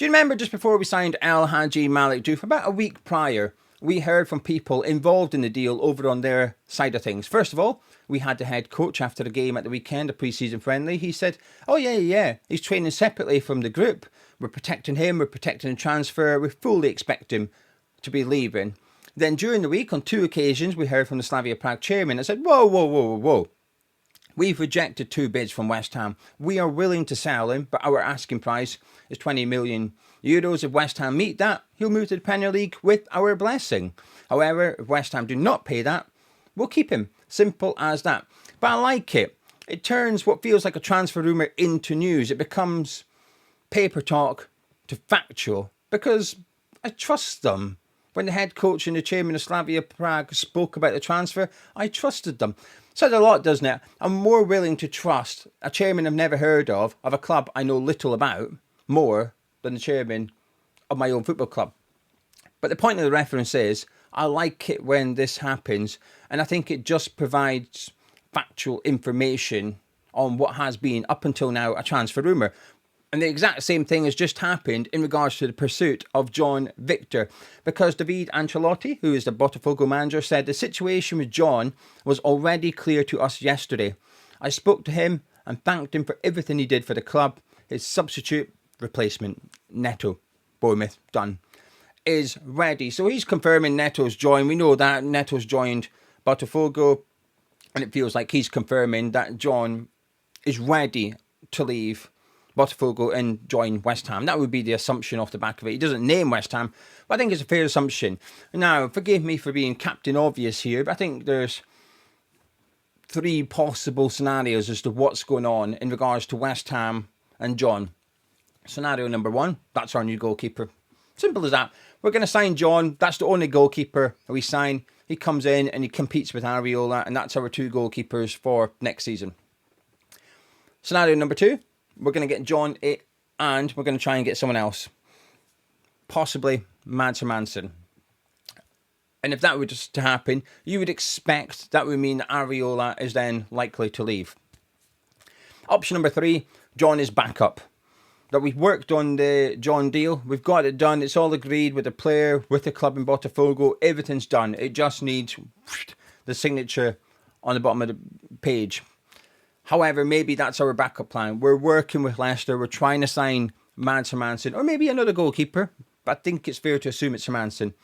Do you remember just before we signed El Hadji Malik Diouf, about a week prior, we heard from people involved in the deal over on their side of things. First of all, we had the head coach after the game at the weekend, a pre-season friendly. He said, oh yeah, he's training separately from the group. We're protecting him, we're protecting the transfer, we fully expect him to be leaving. Then during the week, on 2 occasions, we heard from the Slavia Prague chairman and said, whoa. We've rejected 2 bids from West Ham. We are willing to sell him, but our asking price is 20 million euros. If West Ham meet that, he'll move to the Premier League with our blessing. However, if West Ham do not pay that, we'll keep him. Simple as that. But I like it. It turns what feels like a transfer rumour into news. It becomes paper talk to factual, because I trust them. When the head coach and the chairman of Slavia Prague spoke about the transfer, I trusted them. Says a lot, doesn't it? I'm more willing to trust a chairman I've never heard of a club I know little about, more than the chairman of my own football club. But the point of the reference is, I like it when this happens, and I think it just provides factual information on what has been, up until now, a transfer rumour. And the exact same thing has just happened in regards to the pursuit of John Victor, because Davide Ancelotti, who is the Botafogo manager, said the situation with John was already clear to us yesterday. I spoke to him and thanked him for everything he did for the club. His substitute replacement, Neto, Bournemouth, done, is ready. So he's confirming Neto's join. We know that Neto's joined Botafogo, and it feels like he's confirming that John is ready to leave Botafogo and join West Ham. That would be the assumption off the back of it. He doesn't name West Ham, but I think it's a fair assumption. Now, forgive me for being Captain Obvious here, but I think there's 3 possible scenarios as to what's going on in regards to West Ham and John. Scenario number 1, that's our new goalkeeper. Simple as that. We're going to sign John. That's the only goalkeeper we sign. He comes in and he competes with Areola, and that's our 2 goalkeepers for next season. Scenario number 2, we're going to get John and we're going to try and get someone else. Possibly Mads Hermansen. And if that were just to happen, you would expect that would mean that Areola is then likely to leave. Option number 3, John is back up. That we've worked on the John deal. We've got it done. It's all agreed with the player, with the club in Botafogo. Everything's done. It just needs the signature on the bottom of the page. However, maybe that's our backup plan. We're working with Leicester. We're trying to sign Mads Hermansen, or maybe another goalkeeper. But I think it's fair to assume it's Hermansen.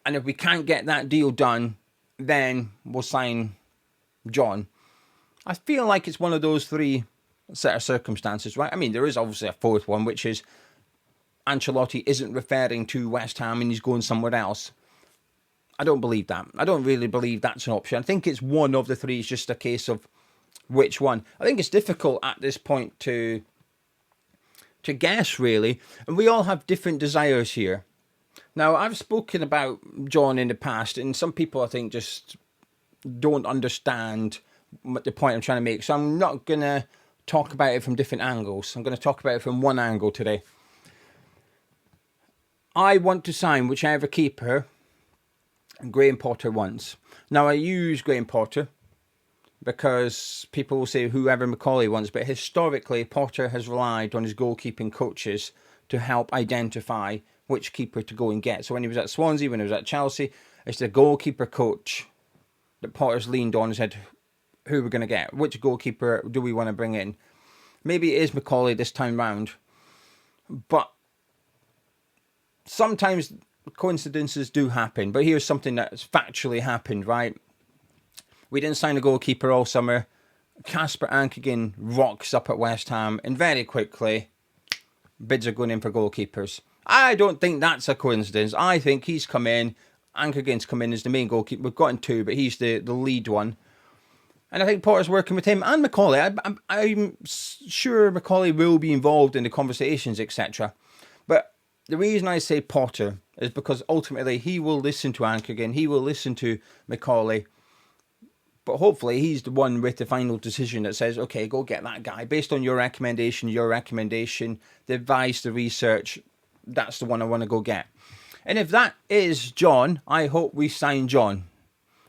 And if we can't get that deal done, then we'll sign John. I feel like it's one of those 3 set of circumstances, right? I mean, there is obviously a 4th one, which is Ancelotti isn't referring to West Ham and he's going somewhere else. I don't believe that. I don't really believe that's an option. I think it's one of the 3. It's just a case of which one. I think it's difficult at this point to guess, really. And we all have different desires here. Now, I've spoken about John in the past, and some people, I think, just don't understand the point I'm trying to make. So I'm not going to talk about it from different angles. I'm going to talk about it from one angle today. I want to sign whichever keeper Graham Potter wants. Now, I use Graham Potter because people will say whoever Macaulay wants, but historically, Potter has relied on his goalkeeping coaches to help identify which keeper to go and get. So when he was at Swansea, when he was at Chelsea, it's the goalkeeper coach that Potter's leaned on and said, who we're going to get, which goalkeeper do we want to bring in. Maybe it is Macaulay this time round, but sometimes coincidences do happen. But here's something that's factually happened, right? We didn't sign a goalkeeper all summer. Kasper Ankergren rocks up at West Ham, and very quickly bids are going in for goalkeepers. I don't think that's a coincidence. I think he's come in, Ankergren's come in as the main goalkeeper. We've gotten 2, but he's the lead one. And I think Potter's working with him and Macaulay. I'm sure Macaulay will be involved in the conversations, etc. But the reason I say Potter is because ultimately he will listen to Ankergren, he will listen to Macaulay. But hopefully he's the one with the final decision that says, okay, go get that guy. Based on your recommendation, the advice, the research, that's the one I want to go get. And if that is John, I hope we sign John.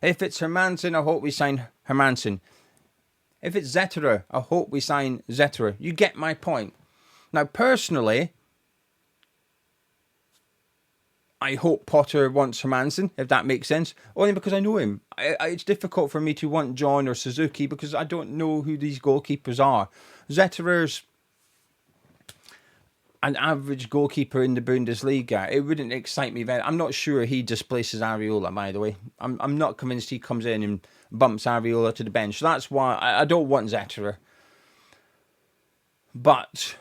If it's Hermansen, I hope we sign Hermansen. If it's Zetterer, I hope we sign Zetterer. You get my point. Now, personally, I hope Potter wants Hermansen, if that makes sense. Only because I know him. It's difficult for me to want John or Suzuki because I don't know who these goalkeepers are. Zetterer's an average goalkeeper in the Bundesliga. It wouldn't excite me very. I'm not sure he displaces Areola, by the way. I'm not convinced he comes in and bumps Areola to the bench. So that's why I don't want Zetterer. But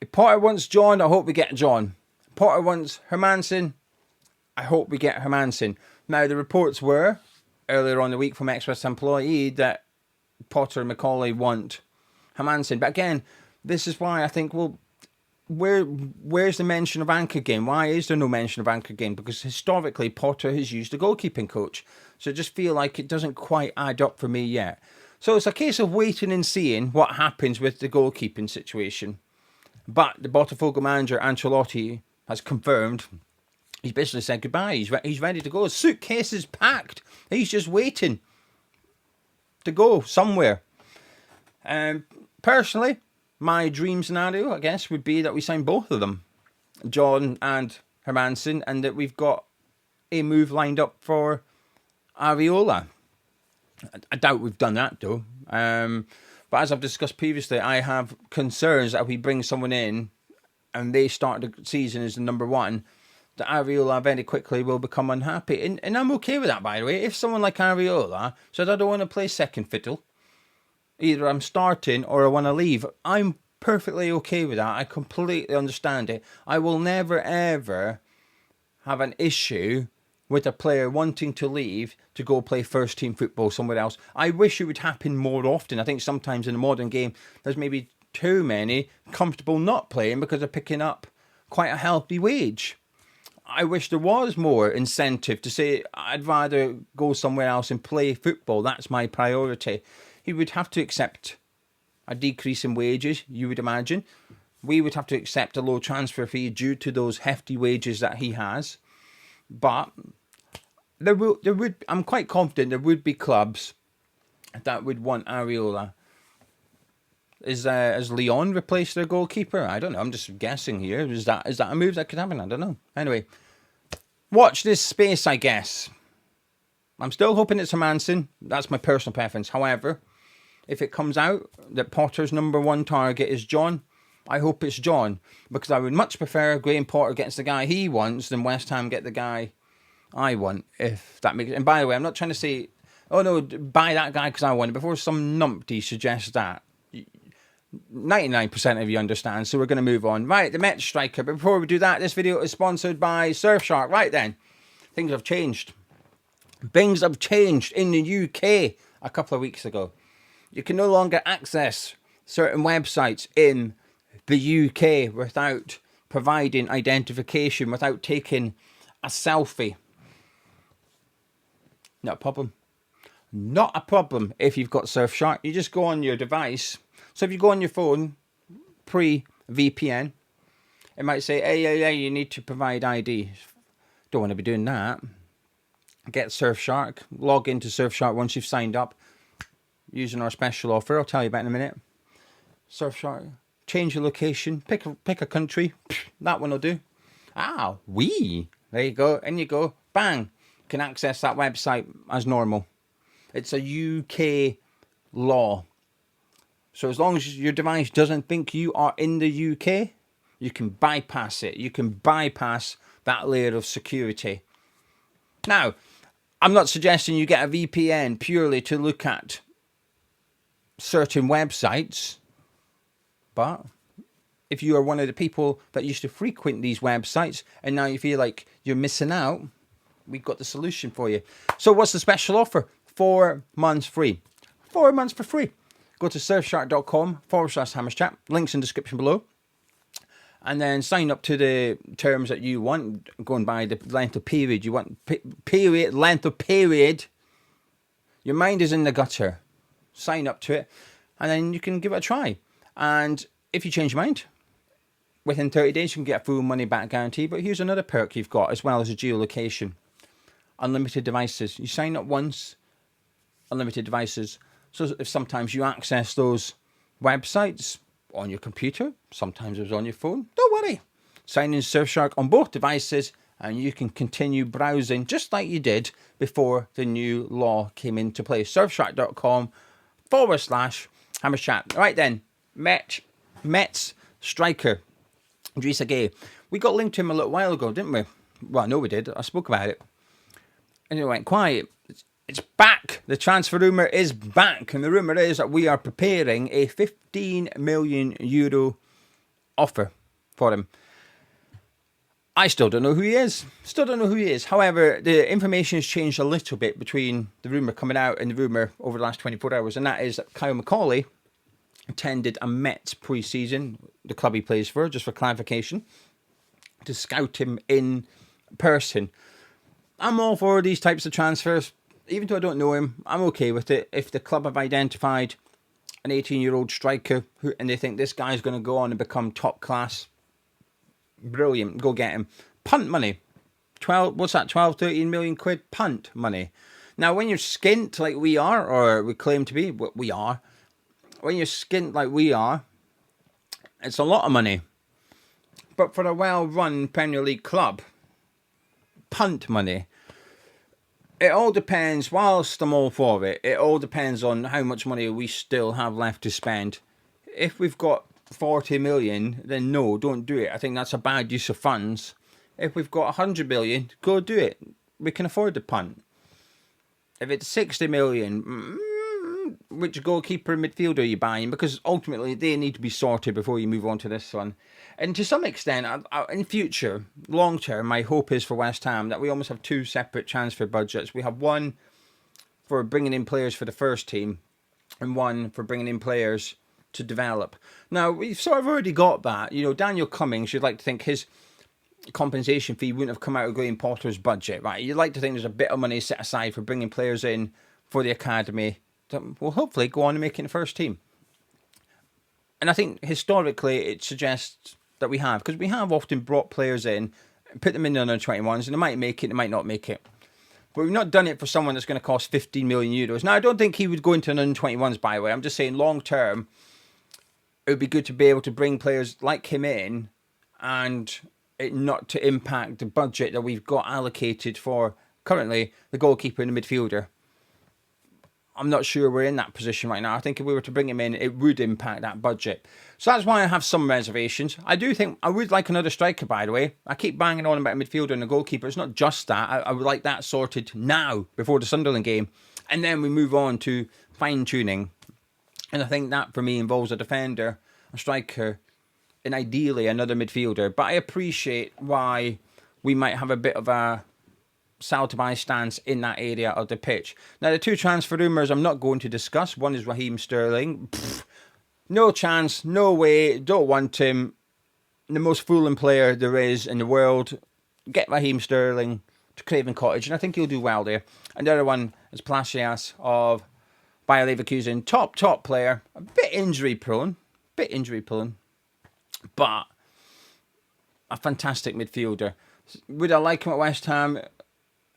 if Potter wants John, I hope we get John. Potter wants Hermansen, I hope we get Hermansen. Now, the reports were, earlier on the week from Express Employee, that Potter and Macaulay want Hermansen. But again, this is why I think, well, where's the mention of Anchor Game? Why is there no mention of Anchor Game? Because historically, Potter has used a goalkeeping coach. So I just feel like it doesn't quite add up for me yet. So it's a case of waiting and seeing what happens with the goalkeeping situation. But the Botafogo manager, Ancelotti, has confirmed he's basically said goodbye. He's ready to go. His suitcase is packed. He's just waiting to go somewhere. Personally, my dream scenario, I guess, would be that we sign both of them, John and Hermansen, and that we've got a move lined up for Areola. I doubt we've done that, though. But as I've discussed previously, I have concerns that if we bring someone in and they start the season as the number one, that Areola very quickly will become unhappy. And I'm okay with that, by the way. If someone like Areola says, I don't want to play second fiddle, either I'm starting or I want to leave, I'm perfectly okay with that. I completely understand it. I will never, ever have an issue with a player wanting to leave to go play first team football somewhere else. I wish it would happen more often. I think sometimes in the modern game, there's maybe too many comfortable not playing because they're picking up quite a healthy wage. I wish there was more incentive to say, I'd rather go somewhere else and play football. That's my priority. He would have to accept a decrease in wages, you would imagine. We would have to accept a low transfer fee due to those hefty wages that he has. But there would, I'm quite confident there would be clubs that would want Areola. Has Lyon replaced their goalkeeper? I don't know. I'm just guessing here. Is that a move that could happen? I don't know. Anyway, watch this space, I guess. I'm still hoping it's Hermansen. That's my personal preference. However, if it comes out that Potter's number one target is John, I hope it's John. Because I would much prefer Graham Potter gets the guy he wants than West Ham get the guy I want. If that makes... And by the way, I'm not trying to say, oh no, buy that guy because I want it. Before some numpty suggests that. 99% of you understand, so we're going to move on. Right, the Metz striker. But before we do that, this video is sponsored by Surfshark. Right then, things have changed. Things have changed in the UK a couple of weeks ago. You can no longer access certain websites in the UK without providing identification, without taking a selfie. Not a problem. Not a problem if you've got Surfshark. You just go on your device. So if you go on your phone, pre-VPN, it might say, hey, you need to provide ID. Don't want to be doing that. Get Surfshark. Log into Surfshark once you've signed up. Using our special offer. I'll tell you about in a minute. Surfshark. Change your location. Pick a country. That one will do. There you go. In you go. Bang. You can access that website as normal. It's a UK law. So as long as your device doesn't think you are in the UK, you can bypass it. You can bypass that layer of security. Now, I'm not suggesting you get a VPN purely to look at certain websites, but if you are one of the people that used to frequent these websites and now you feel like you're missing out, we've got the solution for you. So what's the special offer? 4 months free. 4 months for free. Go to surfshark.com/hammerschat. Links in the description below. And then sign up to the terms that you want, going by the length of period you want. Length of period. Your mind is in the gutter. Sign up to it. And then you can give it a try. And if you change your mind, within 30 days you can get a full money back guarantee. But here's another perk you've got, as well as a geolocation. Unlimited devices. You sign up once, unlimited devices. So if sometimes you access those websites on your computer, sometimes it was on your phone, don't worry. Sign in Surfshark on both devices and you can continue browsing just like you did before the new law came into place. Surfshark.com/Hammers Chat. Right then, Metz striker Idrissa Gueye. We got linked to him a little while ago, didn't we? Well, no, we did. I spoke about it. And it went quiet. It's back. The transfer rumour is back. And the rumour is that we are preparing a €15 million offer for him. I still don't know who he is. However, the information has changed a little bit between the rumour coming out and the rumour over the last 24 hours. And that is that Kyle McCauley attended a Metz pre-season, the club he plays for, just for clarification, to scout him in person. I'm all for these types of transfers. Even though I don't know him, I'm okay with it. If the club have identified an 18-year-old striker and they think this guy's going to go on and become top class, brilliant, go get him. Punt money. 12 13 million quid punt money. Now, when you're skint like we are, or we claim to be, we are, when you're skint like we are, it's a lot of money. But for a well-run Premier League club, punt money, it all depends. Whilst I'm all for it, it all depends on how much money we still have left to spend. If we've got 40 million, then no, don't do it. I think that's a bad use of funds. If we've got 100 million, go do it. We can afford the punt. If it's 60 million, which goalkeeper and midfielder are you buying? Because ultimately they need to be sorted before you move on to this one. And to some extent, in future, long term, my hope is for West Ham that we almost have two separate transfer budgets. We have one for bringing in players for the first team and one for bringing in players to develop. Now, we've sort of already got that. You know, Daniel Cummings, you'd like to think his compensation fee wouldn't have come out of Graham Potter's budget, right? You'd like to think there's a bit of money set aside for bringing players in for the academy that will hopefully go on and make it in the first team. And I think historically it suggests that we have, because we have often brought players in, put them in the under-21s, and they might make it, they might not make it. But we've not done it for someone that's going to cost €15 million. Now, I don't think he would go into an under-21s, by the way. I'm just saying long term, it would be good to be able to bring players like him in and it not to impact the budget that we've got allocated for currently the goalkeeper and the midfielder. I'm not sure we're in that position right now. I think if we were to bring him in, it would impact that budget. So that's why I have some reservations. I do think I would like another striker, by the way. I keep banging on about a midfielder and a goalkeeper. It's not just that. I would like that sorted now before the Sunderland game. And then we move on to fine-tuning. And I think that, for me, involves a defender, a striker, and ideally another midfielder. But I appreciate why we might have a bit of a sell to buy stance in that area of the pitch. Now, the two transfer rumours I'm not going to discuss. One is Raheem Sterling. No chance, no way, don't want him. The most fooling player there is in the world. Get Raheem Sterling to Craven Cottage, and I think he'll do well there. And the other one is Palacios of Bayer Leverkusen. Top player. A bit injury prone, but a fantastic midfielder. Would I like him at West Ham?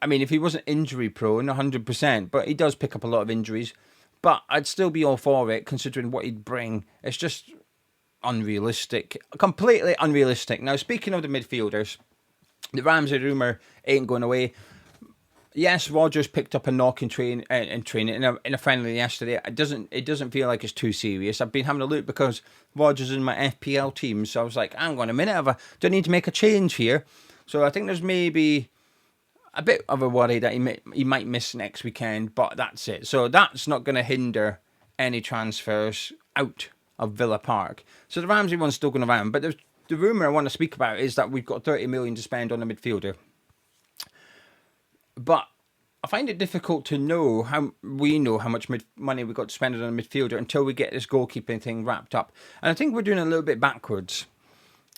I mean, if he wasn't injury prone, 100%, but he does pick up a lot of injuries. But I'd still be all for it, considering what he'd bring. It's just unrealistic. Completely unrealistic. Now, speaking of the midfielders, the Ramsey rumour ain't going away. Yes, Rodgers picked up a knock in training in a friendly yesterday. It doesn't feel like it's too serious. I've been having a look because Rodgers is in my FPL team, so I was like, hang on a minute, do I need to make a change here? So I think there's maybe a bit of a worry that he might miss next weekend, but that's it. So that's not going to hinder any transfers out of Villa Park. So the Ramsey one's still going around. But the rumour I want to speak about is that we've got 30 million to spend on a midfielder. But I find it difficult to know how much money we've got to spend on a midfielder until we get this goalkeeping thing wrapped up. And I think we're doing a little bit backwards.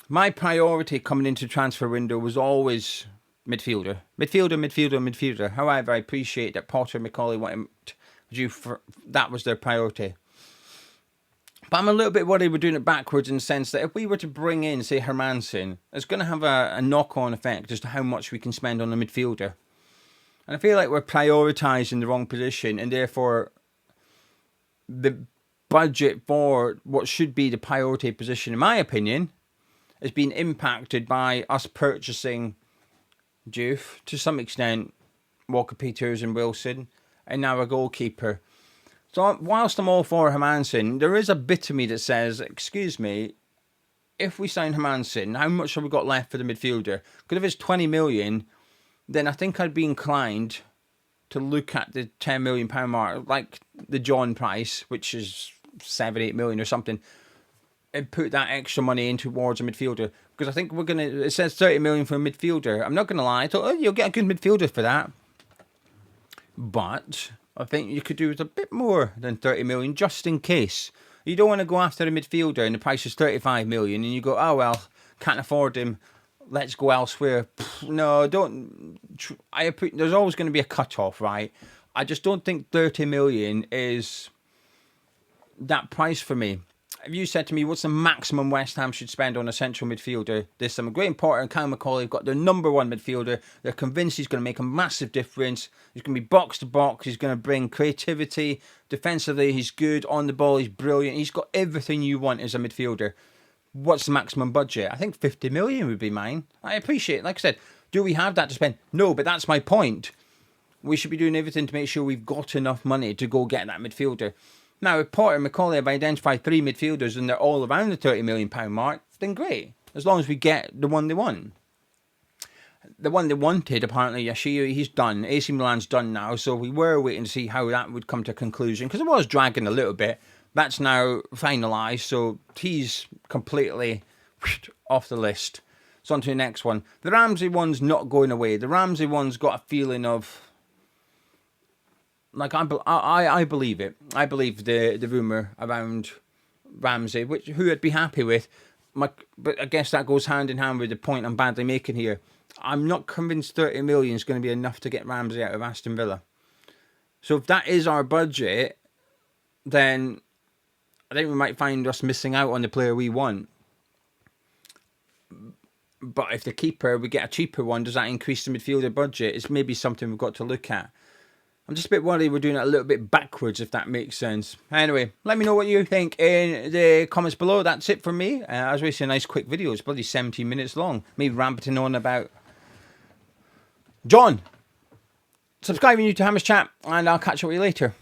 My priority coming into the transfer window was always midfielder. However, I appreciate that Potter and McCauley that was their priority. But I'm a little bit worried we're doing it backwards in the sense that if we were to bring in, say, Hermansen, it's going to have a knock-on effect as to how much we can spend on a midfielder. And I feel like we're prioritising the wrong position, and therefore the budget for what should be the priority position, in my opinion, is being impacted by us purchasing Diouf, to some extent, Walker-Peters and Wilson, and now a goalkeeper. So whilst I'm all for Hermansen, there is a bit of me that says, excuse me, if we sign Hermansen, how much have we got left for the midfielder? Because if it's 20 million, then I think I'd be inclined to look at the £10 million mark, like the John price, which is 7-8 million or something, and put that extra money in towards a midfielder. Because I think it says 30 million for a midfielder. I'm not going to lie, I thought, you'll get a good midfielder for that. But I think you could do with a bit more than 30 million, just in case. You don't want to go after a midfielder and the price is 35 million and you go, oh, well, can't afford him, let's go elsewhere. No, don't. There's always going to be a cut-off, right? I just don't think 30 million is that price for me. If you said to me, what's the maximum West Ham should spend on a central midfielder this summer? Graham Potter and Kyle McCauley have got their number one midfielder. They're convinced he's going to make a massive difference. He's going to be box to box. He's going to bring creativity. Defensively, he's good. On the ball, he's brilliant. He's got everything you want as a midfielder. What's the maximum budget? I think 50 million would be mine. I appreciate it. Like I said, do we have that to spend? No, but that's my point. We should be doing everything to make sure we've got enough money to go get that midfielder. Now, if Potter and McCauley have identified 3 midfielders and they're all around the £30 million mark, then great. As long as we get the one they want. The one they wanted, apparently, Yashio, he's done. AC Milan's done now, so we were waiting to see how that would come to a conclusion, because it was dragging a little bit. That's now finalised, so he's completely off the list. So on to the next one. The Ramsey one's not going away. The Ramsey one's got a feeling of... Like, I believe it. I believe the rumour around Ramsey, who I'd be happy with. But I guess that goes hand in hand with the point I'm badly making here. I'm not convinced 30 million is going to be enough to get Ramsey out of Aston Villa. So if that is our budget, then I think we might find us missing out on the player we want. But if the keeper, we get a cheaper one, does that increase the midfielder budget? It's maybe something we've got to look at. I'm just a bit worried we're doing it a little bit backwards, if that makes sense. Anyway, let me know what you think in the comments below. That's it from me. I was wasting a nice quick video. It's bloody 17 minutes long. Me ranting on about John. Subscribe if you're new to Hammers Chat, and I'll catch up with you later.